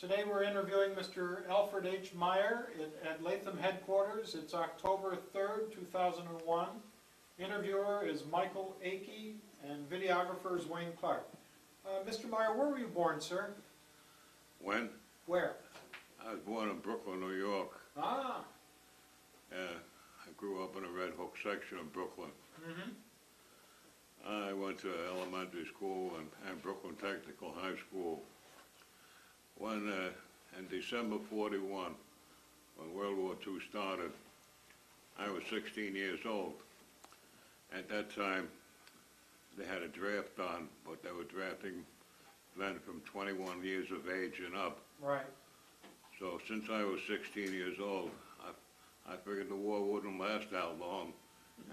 Today we're interviewing Mr. Alfred H. Meyer at Latham headquarters. It's October 3rd, 2001. Interviewer is Michael Akey and videographer is Wayne Clark. Mr. Meyer, where were you born, sir? When? Where? I was born in Brooklyn, New York. Ah. I grew up in the Red Hook section of Brooklyn. Mm-hmm. I went to elementary school and Brooklyn Technical High School. When, in December 41, when World War II started, I was 16 years old. At that time, they had a draft on, but they were drafting men from 21 years of age and up. Right. So since I was 16 years old, I figured the war wouldn't last that long,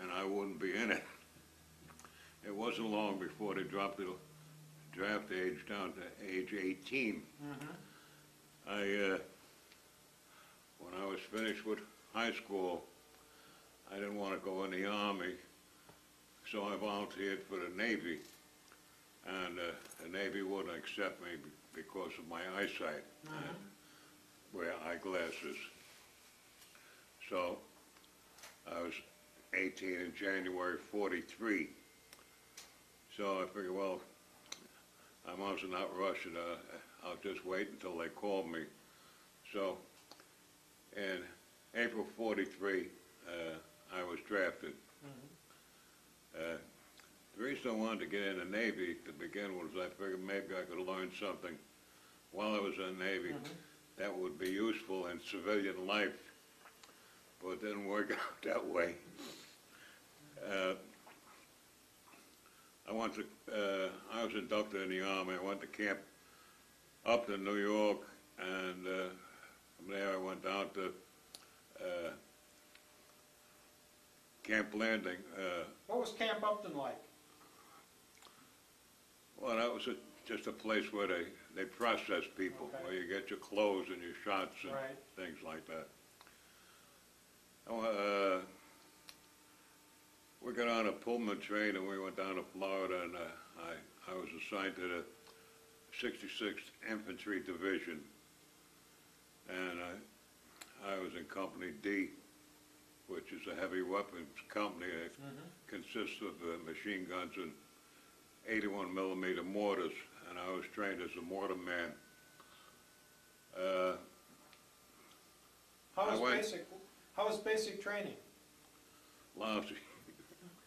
and I wouldn't be in it. It wasn't long before they dropped the draft age down to age 18. Mm-hmm. When I was finished with high school, I didn't want to go in the Army, so I volunteered for the Navy. And the Navy wouldn't accept me because of my eyesight. Mm-hmm. I wear eyeglasses. So I was 18 in January 43. So I figured, well, I must not rush it. I'll just wait until they call me. So in April 43, I was drafted. Mm-hmm. The reason I wanted to get in the Navy to begin with is I figured maybe I could learn something while I was in the Navy that would be useful in civilian life, but it didn't work out that way. I was inducted in the Army. I went to camp up in New York, and from there I went down to Camp Landing. What was Camp Upton like? Well, that was just a place where they process people, Okay. where you get your clothes and your shots and Right. things like that. We got on a Pullman train and we went down to Florida, and I was assigned to the 66th Infantry Division, and I was in Company D, which is a heavy weapons company that consists of machine guns and 81 millimeter mortars, and I was trained as a Mortarman. How was basic training? Lousy.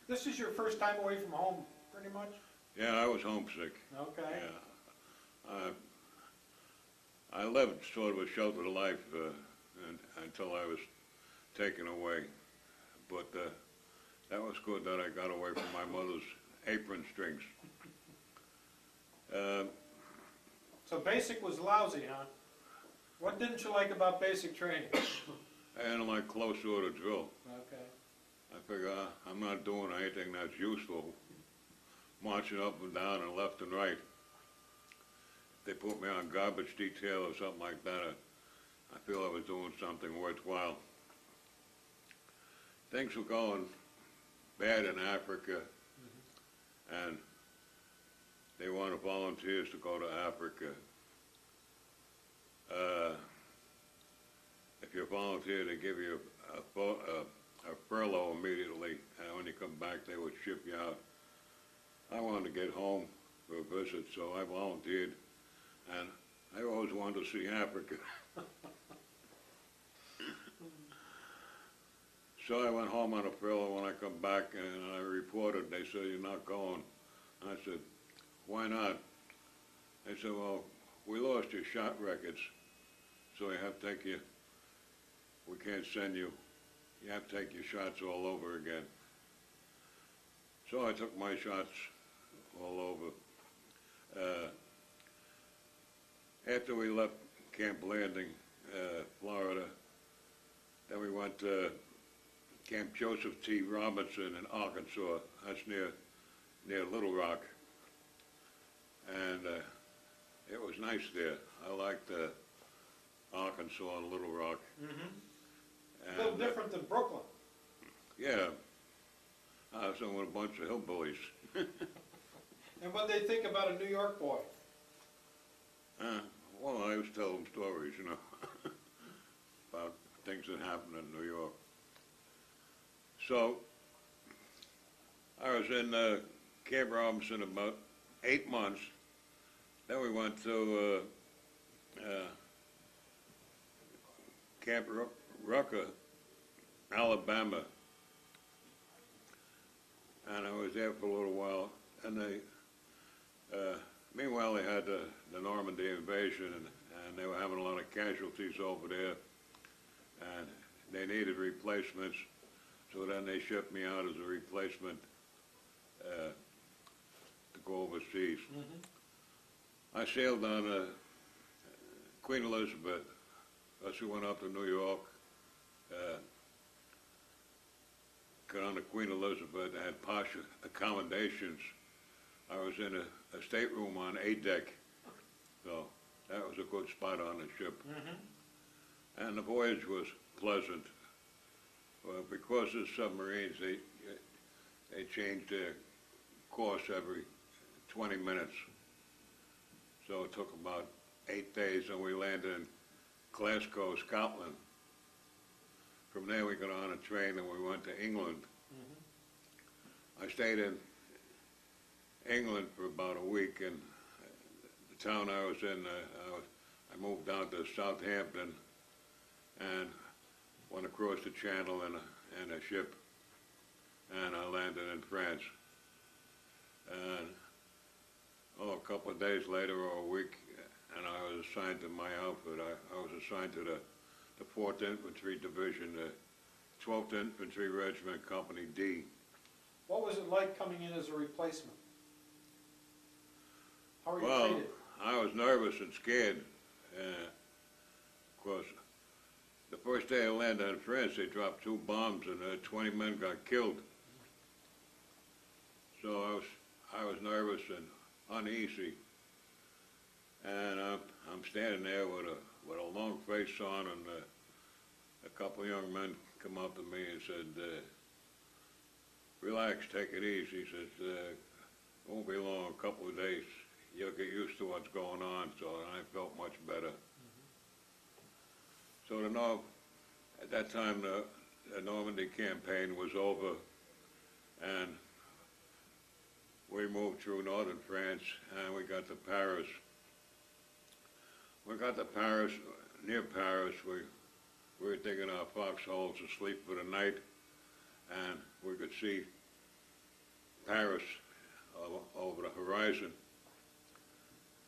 This is your first time away from home, pretty much? Yeah, I was homesick. Okay. Yeah. I lived sort of a sheltered life until I was taken away, but that was good that I got away from my mother's apron strings. So basic was lousy, huh? What didn't you like about basic training? I didn't like close order drill. Okay. I figure I'm not doing anything that's useful, marching up and down and left and right. If they put me on garbage detail or something like that, I feel I was doing something worthwhile. Things were going bad in Africa, and they wanted volunteers to go to Africa. If you volunteer, they give you a furlough immediately, and when you come back, they would ship you out. I wanted to get home for a visit, so I volunteered, and I always wanted to see Africa. So I went home on a furlough. When I come back and I reported, they said, "You're not going." I said, "Why not?" They said, "Well, we lost your shot records, so we have to take you, we can't send you. You have to take your shots all over again." So I took my shots all over. After we left Camp Landing, Florida, then we went to Camp Joseph T. Robinson in Arkansas. That's near Little Rock. And it was nice there. I liked Arkansas and Little Rock. A little different than Brooklyn. Yeah. I was with a bunch of hillbillies. And what they think about a New York boy? Well, I was telling stories, you know, about things that happened in New York. So, I was in Camp Robinson about 8 months. Then we went to Camp Rucker, Alabama. And I was there for a little while. And meanwhile, they had the Normandy invasion, and they were having a lot of casualties over there. And they needed replacements. So then they shipped me out as a replacement to go overseas. I sailed on Queen Elizabeth. Us who went up to New York, got on the Queen Elizabeth, had posh accommodations. I was in a stateroom on A deck, so that was a good spot on the ship. And the voyage was pleasant. Because of submarines, they changed their course every 20 minutes. So it took about 8 days, and we landed in Glasgow, Scotland. From there we got on a train and we went to England. I stayed in England for about a week, and the town I was in, I moved down to Southampton and went across the channel in a ship, and I landed in France. And a couple of days later, or a week, and I was assigned to my outfit. I was assigned to the 4th Infantry Division, the 12th Infantry Regiment, Company D. What was it like coming in as a replacement? How were you Well, treated? I was nervous and scared. Of course, the first day I landed in France, they dropped 2 bombs and 20 men got killed. So I was nervous and uneasy. And I'm standing there with a long face on, and a couple of young men come up to me and said, relax, take it easy. He says, it won't be long, a couple of days, you'll get used to what's going on. So I felt much better. So at that time, the Normandy campaign was over, and we moved through northern France, and we got to Paris. We got to Paris, near Paris, we were digging our foxholes to sleep for the night, and we could see Paris over the horizon.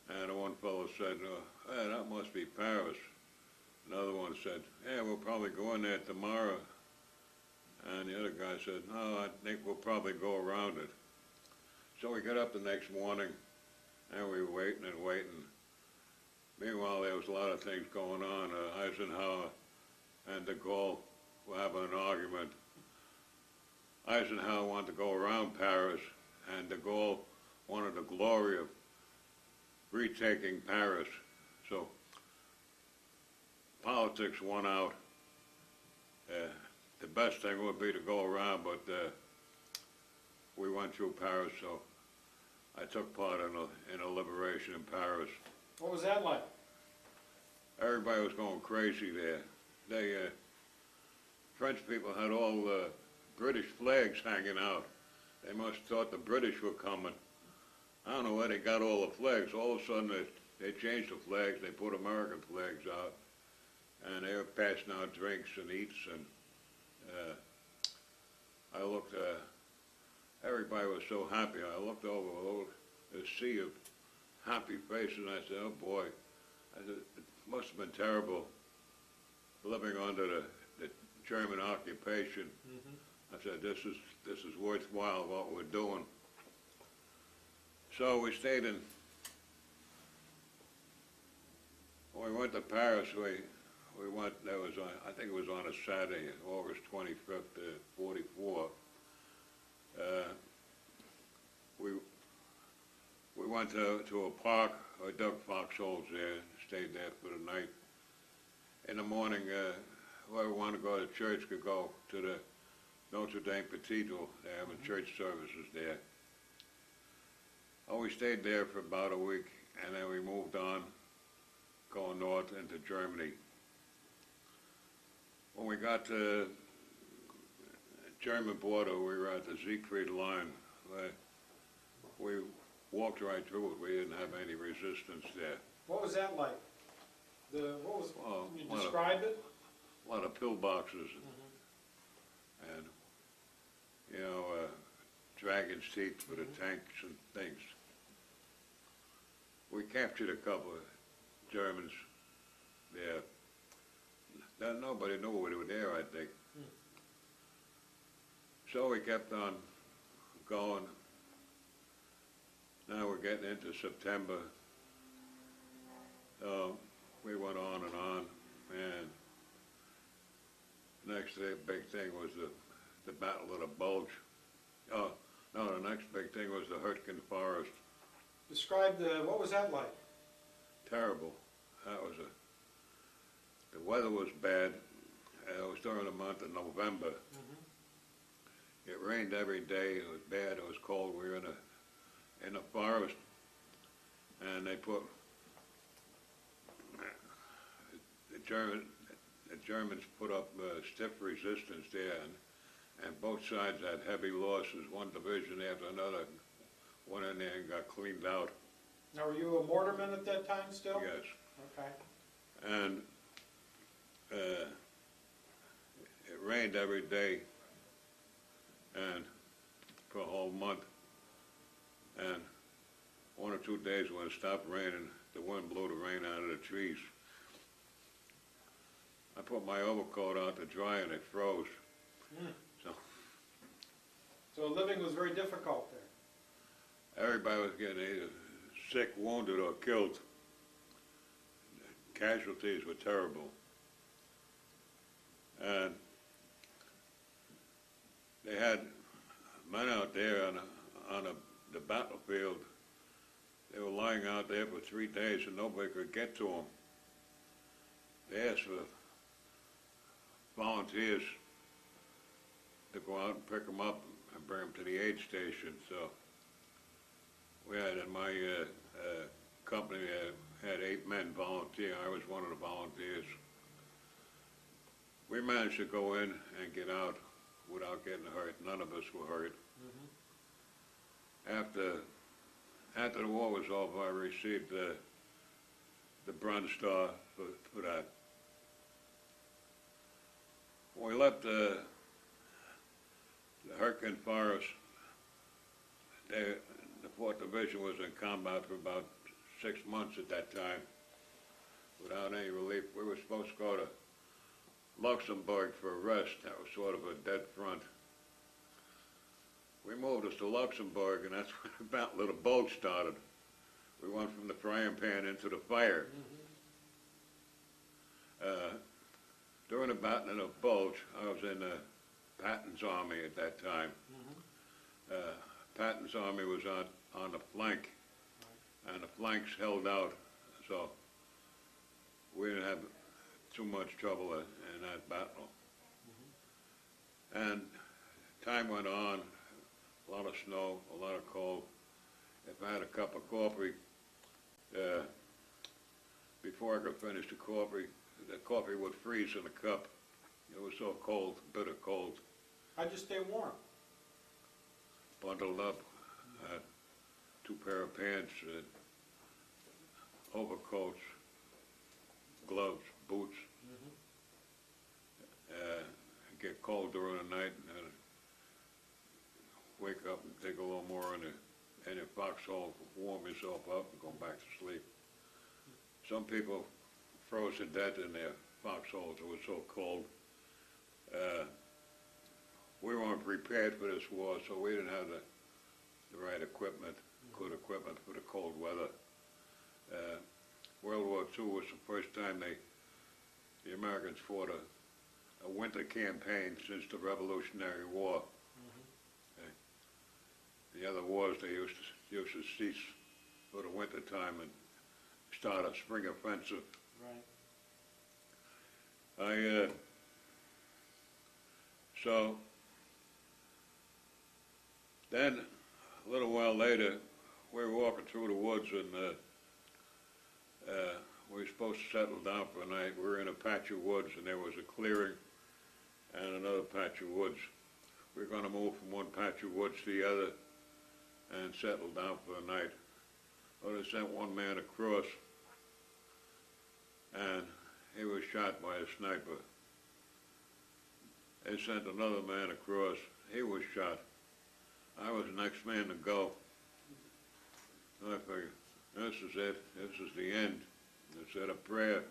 And one fellow said, hey, that must be Paris. Another one said, yeah, we'll probably go in there tomorrow. And the other guy said, no, I think we'll probably go around it. So we got up the next morning, and we were waiting and waiting. Meanwhile, there was a lot of things going on. Eisenhower and de Gaulle were having an argument. Eisenhower wanted to go around Paris, and de Gaulle wanted the glory of retaking Paris. So politics won out. The best thing would be to go around, but we went through Paris, so I took part in a liberation in Paris. What was that like? Everybody was going crazy there. French people had all the British flags hanging out. They must have thought the British were coming. I don't know where they got all the flags. All of a sudden they changed the flags, they put American flags out, and they were passing out drinks and eats, and I looked, everybody was so happy. I looked over a sea of happy faces, and I said, oh boy, it must have been terrible living under the German occupation. I said, this is worthwhile what we're doing. So we stayed when we went to Paris, we went, that was on, I think it was on a Saturday, August 25th, 44. We went to a park, I dug foxholes there, stayed there for the night. In the morning, whoever wanted to go to church could go to the Notre Dame Cathedral. They're having church services there. Oh, we stayed there for about a week, and then we moved on, going north into Germany. When we got to the German border, we were at the Siegfried line. We walked right through it. We didn't have any resistance there. What was that like? Well, Can you describe it? A lot of pillboxes and you know, dragon's teeth for the tanks and things. We captured a couple of Germans there. Nobody knew we were there, I think. So we kept on going. Now we're getting into September. We went on, and next big thing was the Battle of the Bulge. Oh, no, the next big thing was the Hurtgen Forest. Describe what was that like? Terrible. That was the weather was bad. It was during the month of November. It rained every day. It was bad. It was cold. We were in a forest, and they put the Germans put up stiff resistance there, and both sides had heavy losses. One division after another went in there and got cleaned out. Now, were you a mortarman at that time still? Yes. Okay. And it rained every day, and for a whole month. And 1 or 2 days when it stopped raining, the wind blew the rain out of the trees. I put my overcoat out to dry and it froze. So living was very difficult there. Everybody was getting either sick, wounded, or killed. Casualties were terrible. And they had men out there on the battlefield. They were lying out there for 3 days and nobody could get to them. They asked for volunteers to go out and pick them up and bring them to the aid station. So we had in my company had 8 men volunteer. I was one of the volunteers. We managed to go in and get out without getting hurt. None of us were hurt. After the war was over, I received the Bronze Star for that. When we left the Hurtgen Forest, the 4th Division was in combat for about 6 months at that time without any relief. We were supposed to go to Luxembourg for a rest. That was sort of a dead front. We moved us to Luxembourg, and that's when the Battle of the Bulge started. We went from the frying pan into the fire. During the Battle of the Bulge, I was in Patton's army at that time. Patton's army was on the flank, and the flanks held out, so we didn't have too much trouble in that battle. And time went on, a lot of snow, a lot of cold. If I had a cup of coffee, before I could finish the coffee would freeze in the cup. It was so cold, bitter cold. How'd you stay warm? Bundled up, 2 pair of pants, overcoats, gloves, boots. Get cold during the night and wake up and take a little more in the foxhole, warm yourself up and go back to sleep. Some people froze to death in their foxholes. It was so cold. We weren't prepared for this war, so we didn't have the right equipment, good equipment for the cold weather. World War II was the first time the Americans fought a winter campaign since the Revolutionary War. The other wars they used to cease for the winter time and start a spring offensive. Right. So then a little while later we were walking through the woods and we were supposed to settle down for a night. We were in a patch of woods, and there was a clearing and another patch of woods. We were going to move from one patch of woods to the other and settle down for the night. Well, they sent one man across, and he was shot by a sniper. They sent another man across. He was shot. I was the next man to go. I figured, this is it. This is the end. I said a prayer.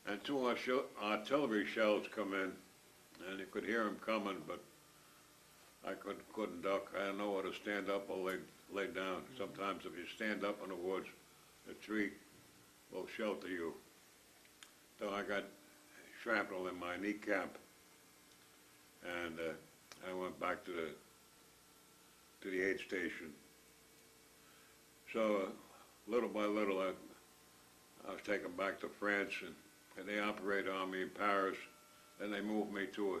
And two artillery shells come in, and you could hear them coming, but I couldn't duck. I didn't know whether to stand up or lay down. Sometimes if you stand up in the woods, a tree will shelter you. So I got shrapnel in my kneecap, and I went back to the aid station. So little by little, I was taken back to France, and they operated on me in Paris. Then they moved me to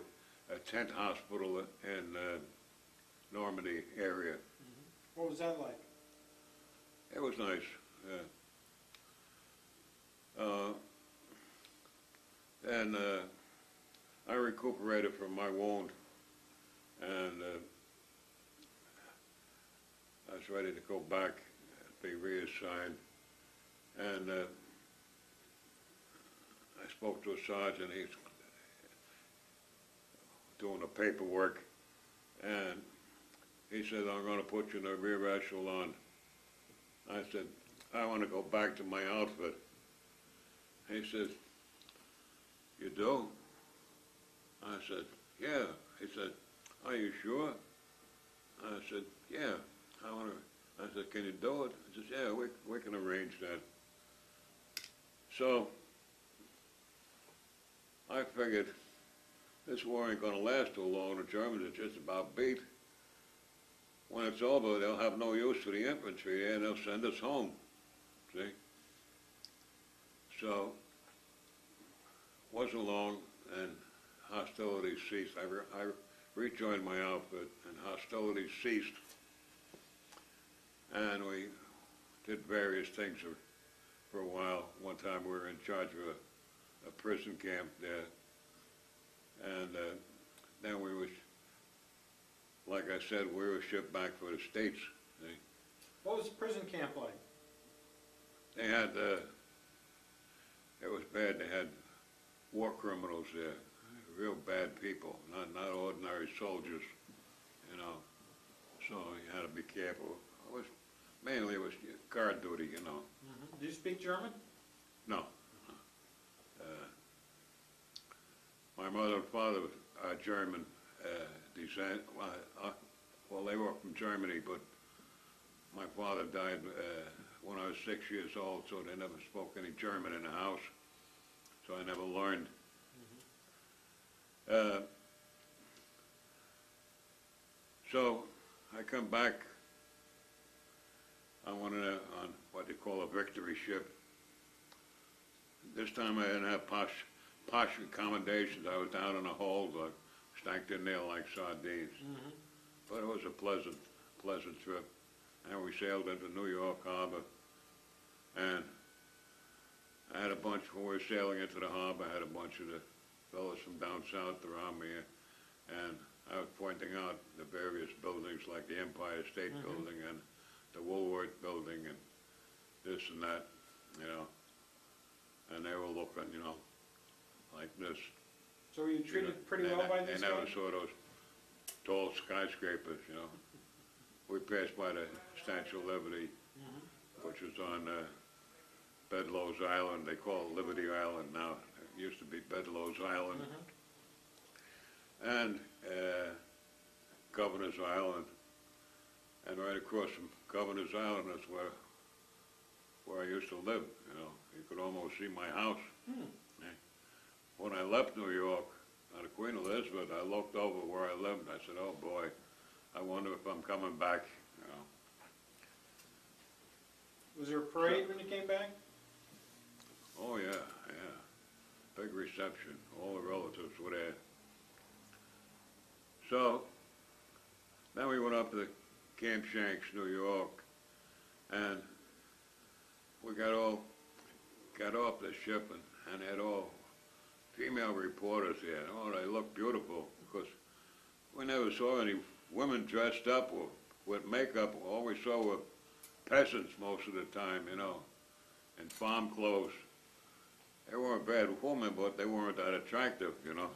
a tent hospital in Normandy area. What was that like? It was nice. And I recuperated from my wound, and I was ready to go back and be reassigned. And I spoke to a sergeant. He's doing the paperwork, and he said, I'm going to put you in the rear echelon. I said, I want to go back to my outfit. He said, you do? I said, yeah. He said, are you sure? I said, yeah. I said, can you do it? He said, yeah, we can arrange that. So I figured this war ain't going to last too long. The Germans are just about beat. When it's over, they'll have no use for the infantry, and they'll send us home. See? So wasn't long, and hostilities ceased. I rejoined my outfit, and hostilities ceased. And we did various things for a while. One time we were in charge of a prison camp there, and then we was, like I said, we were shipped back for the States. See? What was the prison camp like? They had, it was bad. They had war criminals there, real bad people, not ordinary soldiers, you know. So you had to be careful. Mainly it was guard duty, you know. Do you speak German? No. My mother and father are German descent. Well, they were from Germany, but my father died when I was 6 years old, so they never spoke any German in the house, so I never learned. So I come back on what they call a victory ship. This time I didn't have posh accommodations. I was down in a hold, stacked in there like sardines. But it was a pleasant trip. And we sailed into New York Harbor, and I had a bunch, when we were sailing into the harbor, I had a bunch of the fellows from down south around me, and I was pointing out the various buildings like the Empire State Building and the Woolworth Building and this and that, you know, and they were looking, you know, like this. So were you treated pretty well by these guys? They never saw those tall skyscrapers, you know. We passed by the Statue of Liberty, which was on Bedloe's Island. They call it Liberty Island now. It used to be Bedloe's Island. And Governor's Island. And right across from Governor's Island is where I used to live, you know. You could almost see my house. When I left New York, on the Queen Elizabeth, I looked over where I lived, and I said, oh boy, I wonder if I'm coming back, you know. Was there a parade when you came back? Oh yeah, yeah. Big reception. All the relatives were there. So, then we went up to Camp Shanks, New York, and we got all got off the ship and had all female reporters here. Oh, they looked beautiful because we never saw any women dressed up or with makeup. All we saw were peasants most of the time, you know, in farm clothes. They weren't bad women, but they weren't that attractive, you know.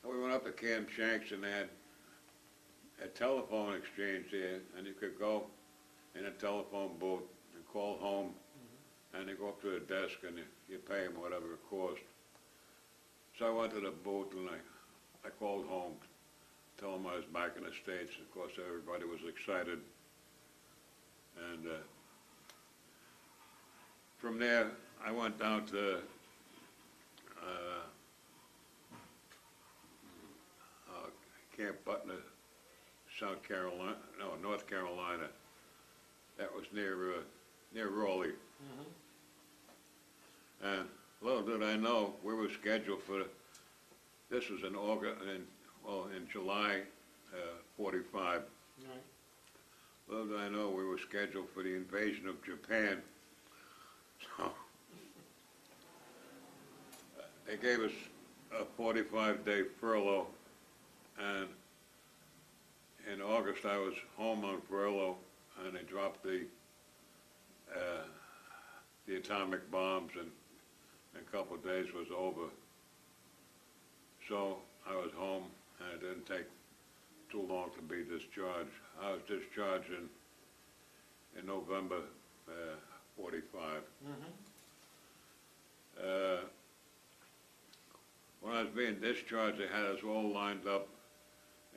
And we went up to Camp Shanks and they had a telephone exchange there, and you could go in a telephone booth and call home, and you go up to the desk and you pay them whatever it cost. So I went to the booth and I called home, tell them I was back in the States. Of course, everybody was excited. And from there, I went down to Camp Butler, South Carolina, no, North Carolina. That was near Raleigh. And little did I know, we were scheduled for, this was in August, in July 45. Right. Little did I know we were scheduled for the invasion of Japan. So they gave us a 45-day furlough, and in August I was home on furlough, and they dropped the atomic bombs, and in a couple of days was over. So I was home, and it didn't take too long to be discharged. I was discharged in November 45. When I was being discharged, they had us all lined up,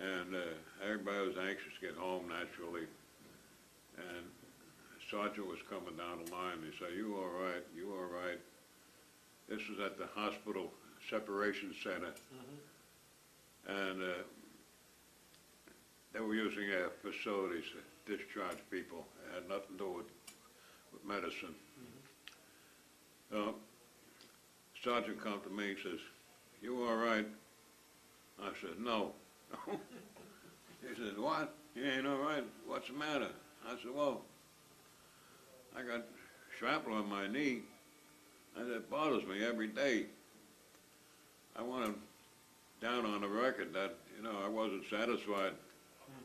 and everybody was anxious to get home, naturally. And the sergeant was coming down the line. He said, "You all right? You all right?" This was at the hospital separation center. And they were using facilities to discharge people. It had nothing to do with medicine. Sergeant comes to me and says, "You all right?" I said, "No." He says, "What? You ain't all right? What's the matter?" I said, "Well, I got shrapnel on my knee, and it bothers me every day. I want to down on the record that, you know, I wasn't satisfied,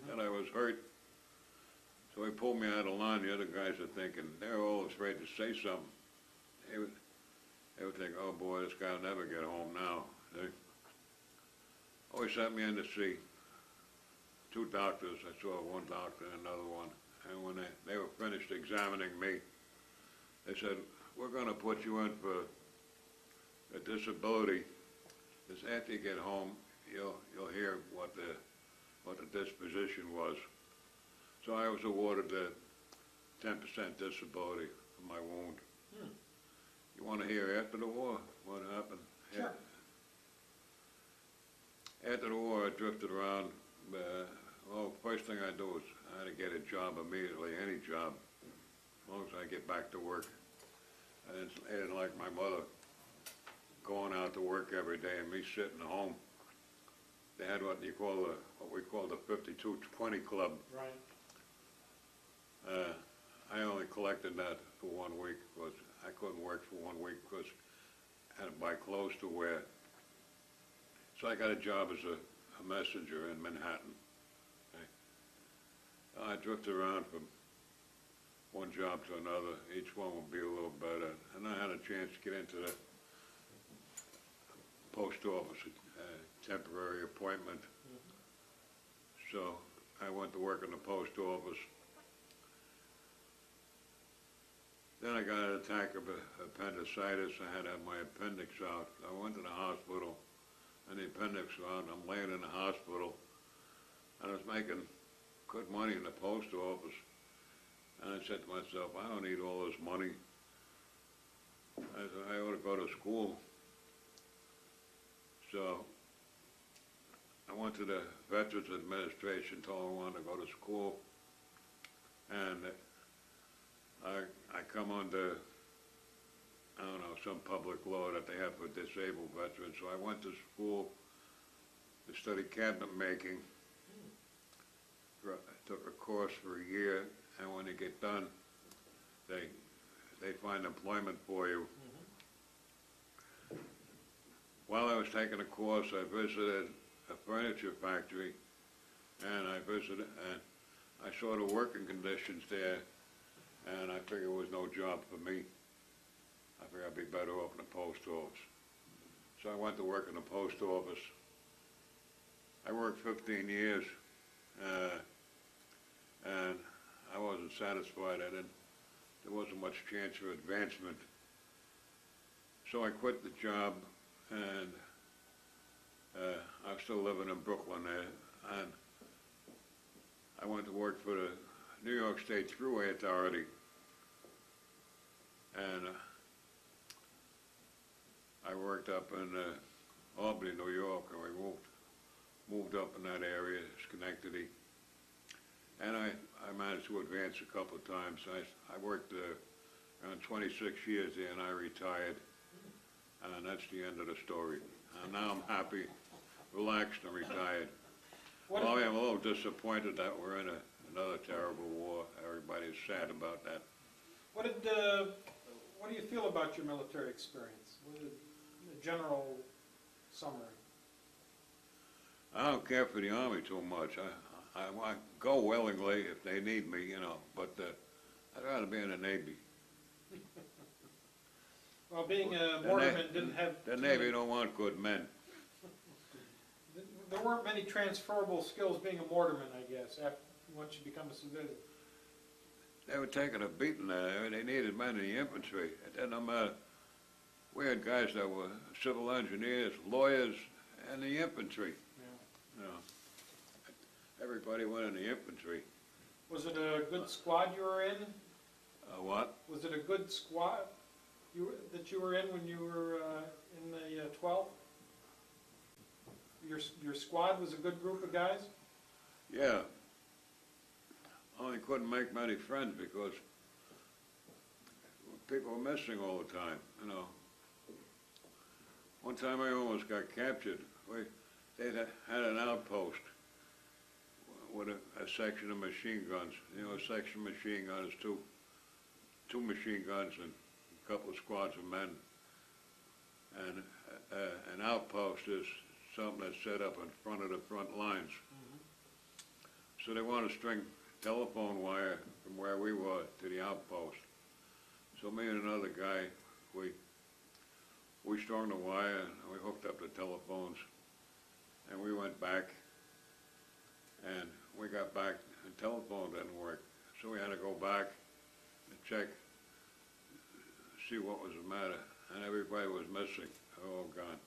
that I was hurt." So he pulled me out of line. The other guys are thinking, they're all afraid to say something. They would think, "Oh boy, this guy will never get home now." They always sent me in to see two doctors. I saw one doctor and another one. And when they were finished examining me, they said, "We're going to put you in for a disability. Because after you get home, you'll hear what the disposition was." So I was awarded a 10% disability for my wound. You want to hear after the war what happened? Sure. After the war, I drifted around. Well, first thing I do is I had to get a job immediately, any job, as long as I get back to work. I didn't like my mother going out to work every day and me sitting at home. They had what we call the 52-20 club. Right. I only collected that for 1 week because I couldn't work for 1 week because I had to buy clothes to wear. So I got a job as a messenger in Manhattan. I drifted around from one job to another. Each one would be a little better. And I had a chance to get into the post office, temporary appointment. So I went to work in the post office. Then I got an attack of appendicitis. I had to have my appendix out. I went to the hospital, and the appendix was out, and I'm laying in the hospital, and I was making good money in the post office. And I said to myself, I don't need all this money. I said, I ought to go to school. So I went to the Veterans Administration, told them I wanted to go to school, and I come under, I don't know, some public law that they have for disabled veterans. So I went to school to study cabinet making. I took a course for a year, and when you get done, they they find employment for you. While I was taking a course, I visited a furniture factory, and I saw the working conditions there, and I figured it was no job for me. I figured I'd be better off in the post office. So I went to work in the post office. I worked 15 years, and I wasn't satisfied. There wasn't much chance for advancement. So I quit the job, and I was still living in Brooklyn there, and I went to work for the New York State Thruway Authority, and I worked up in Albany, New York, and we moved up in that area, Schenectady, and I managed to advance a couple of times. I worked around 26 years there, and I retired, and that's the end of the story. And now I'm happy, relaxed, and retired. Well, I am a little disappointed that we're in another terrible war. Everybody's sad about that. What do you feel about your military experience? What is the general summary? I don't care for the Army too much. I go willingly if they need me, you know, but I'd rather be in the Navy. Well, being a Mortarman didn't have... The Navy don't want good men. There weren't many transferable skills being a Mortarman, I guess, once you become a civilian. They were taking a beating there. They needed men in the infantry. It didn't matter. We had guys that were civil engineers, lawyers, and the infantry. Yeah. You know, everybody went in the infantry. Was it a good squad you were in? What? Was it a good squad that you were in when you were in the 12th? Your squad was a good group of guys? Yeah. Only couldn't make many friends because people were missing all the time, you know. One time I almost got captured. They had an outpost with a section of machine guns. You know, a section of machine guns, two machine guns and a couple of squads of men. And an outpost is something that's set up in front of the front lines. So they want to string telephone wire from where we were to the outpost. So me and another guy, we strung the wire and we hooked up the telephones, and we went back, and we got back, the telephone didn't work. So we had to go back and check, see what was the matter, and everybody was missing. Oh, God.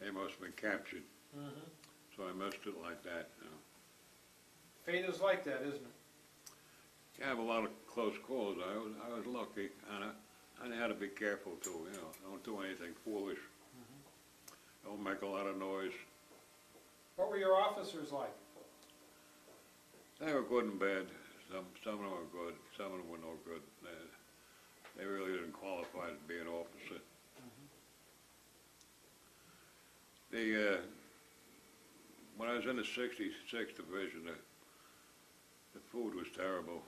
They must have been captured. So I missed it like that, you know. Fate is like that, isn't it? You have a lot of close calls. I was lucky, and I had to be careful too, you know. Don't do anything foolish. Don't make a lot of noise. What were your officers like? They were good and bad. Some of them were good, some of them were no good. They really didn't qualify to be an officer. When I was in the 66th Division, the food was terrible.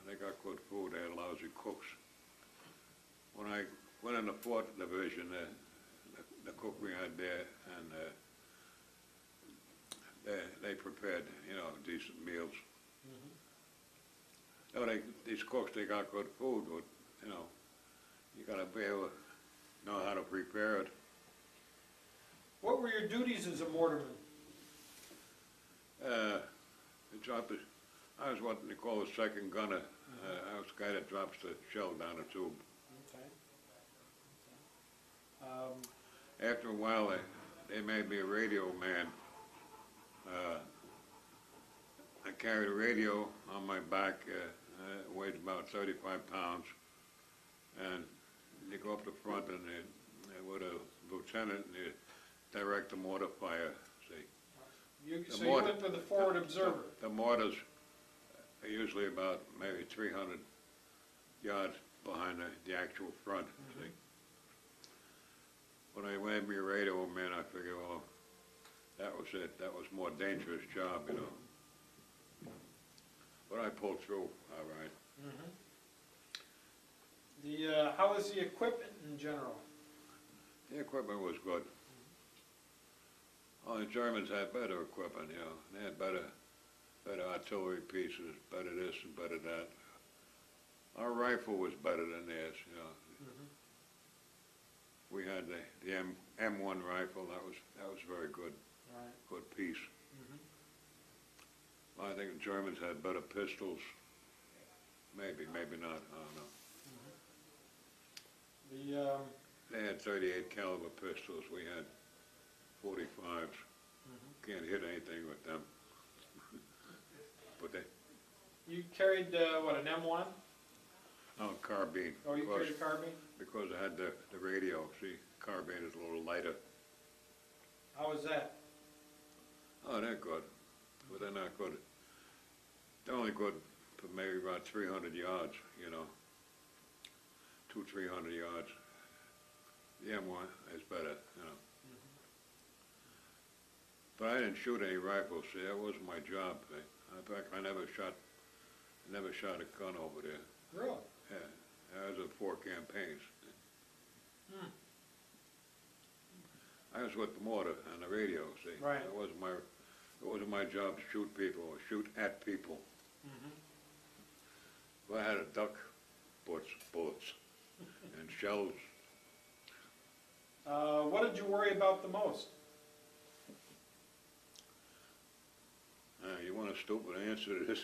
They got good food, they had lousy cooks. When I went in the 4th Division, the cook we had there, and they prepared, you know, decent meals. No, these cooks, they got good food, but, you know, you gotta be able to know how to prepare it. What were your duties as a Mortarman? I was what they call a second gunner. I was the guy that drops the shell down the tube. Okay. After a while, they made me a radio man. I carried a radio on my back. It weighed about 35 pounds. And you go up the front and with a lieutenant, and you direct the mortar fire, see. So you went to the forward observer. The mortars are usually about maybe 300 yards behind the actual front, see. When I made me a radio man, I figured, well, that was it. That was a more dangerous job, you know. But I pulled through, all right. How was the equipment in general? The equipment was good. Oh, the Germans had better equipment, you know. They had better artillery pieces, better this and better that. Our rifle was better than theirs, you know. We had the M1 rifle. That was very good. Right. Good piece. I think the Germans had better pistols. Maybe, maybe not. I don't know. They had 38 caliber pistols. We had 45s. Can't hit anything with them. But You carried what, an M1? no, carbine. Oh, you carried a carbine? Because I had the radio. See, carbine is a little lighter. How was that? Oh, they're good, but they're not good. They're only good for maybe about 300 yards, you know, 200-300 yards. The M1 is better, you know. But I didn't shoot any rifles. See, that wasn't my job. See. In fact, I never shot a gun over there. Really? Yeah, I was in 4 campaigns. I was with the Mortar and the radio. See, right. It wasn't my job to shoot people or shoot at people. But I had to duck bullets and shells. What did you worry about the most? You want a stupid answer to this?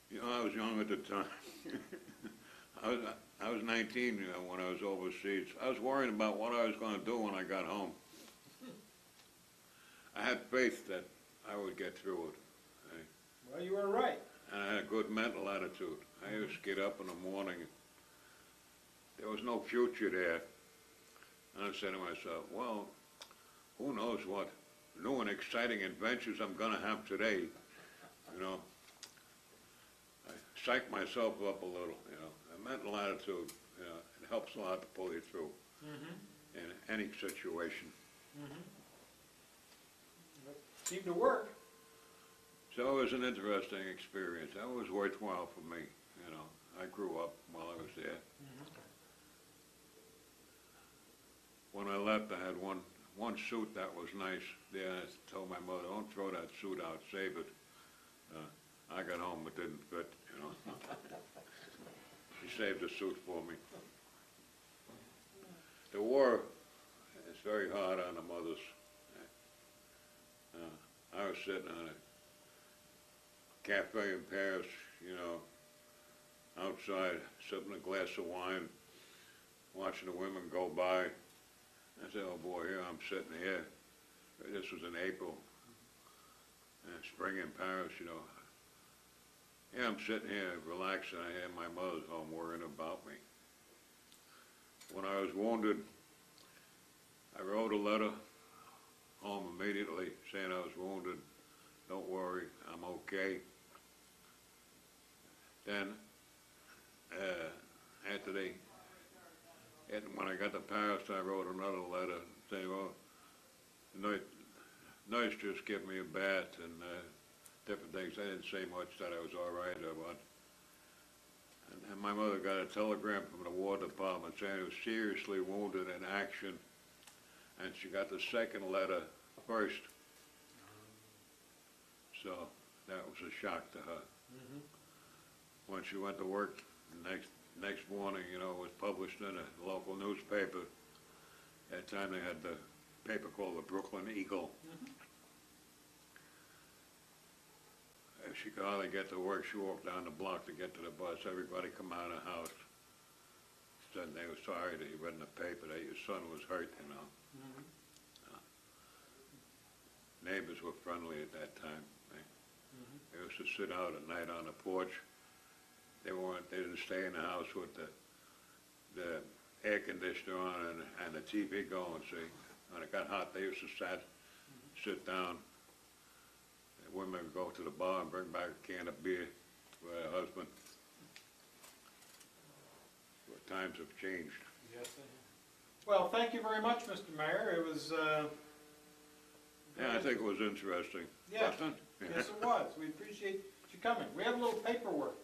You know, I was young at the time. I was 19 when I was overseas. I was worrying about what I was going to do when I got home. I had faith that I would get through it. Well, you were right. And I had a good mental attitude. I used to get up in the morning. There was no future there. And I said to myself, well, who knows what new and exciting adventures I'm going to have today, you know. I psyched myself up a little, you know. A mental attitude, you know, it helps a lot to pull you through in any situation. Seemed to work. So it was an interesting experience. That was worthwhile for me, you know. I grew up while I was there. When I left, I had one suit that was nice. There, I told my mother, don't throw that suit out, save it. I got home, it didn't fit, you know. She saved the suit for me. The war is very hard on the mothers. I was sitting on a cafe in Paris, you know, outside, sipping a glass of wine, watching the women go by. I said, oh boy, here I'm sitting here. This was in April, spring in Paris, you know. Yeah, I'm sitting here relaxing. I had my mother's home worrying about me. When I was wounded, I wrote a letter home immediately saying I was wounded. Don't worry, I'm okay. Then, when I got to Paris, I wrote another letter saying, well, the nurse just gave me a bath and different things. I didn't say much that I was all right or what. And my mother got a telegram from the War Department saying I was seriously wounded in action. And she got the second letter first. So that was a shock to her. When she went to work the next morning, you know, it was published in a local newspaper. At that time they had the paper called the Brooklyn Eagle. If she could hardly get to work, she walked down the block to get to the bus. Everybody come out of the house. Said they were sorry that you read in the paper that your son was hurt, you know. Neighbors were friendly at that time. They used to sit out at night on the porch. They didn't stay in the house with the air conditioner on and the TV going, see. When it got hot, they used to sit down. The women would go to the bar and bring back a can of beer for their husband. But times have changed. Yes, they have. Well, thank you very much, Mr. Meyer. It was... yeah, I think it was interesting. Yeah. Wasn't it? Yes, it was. We appreciate you coming. We have a little paperwork.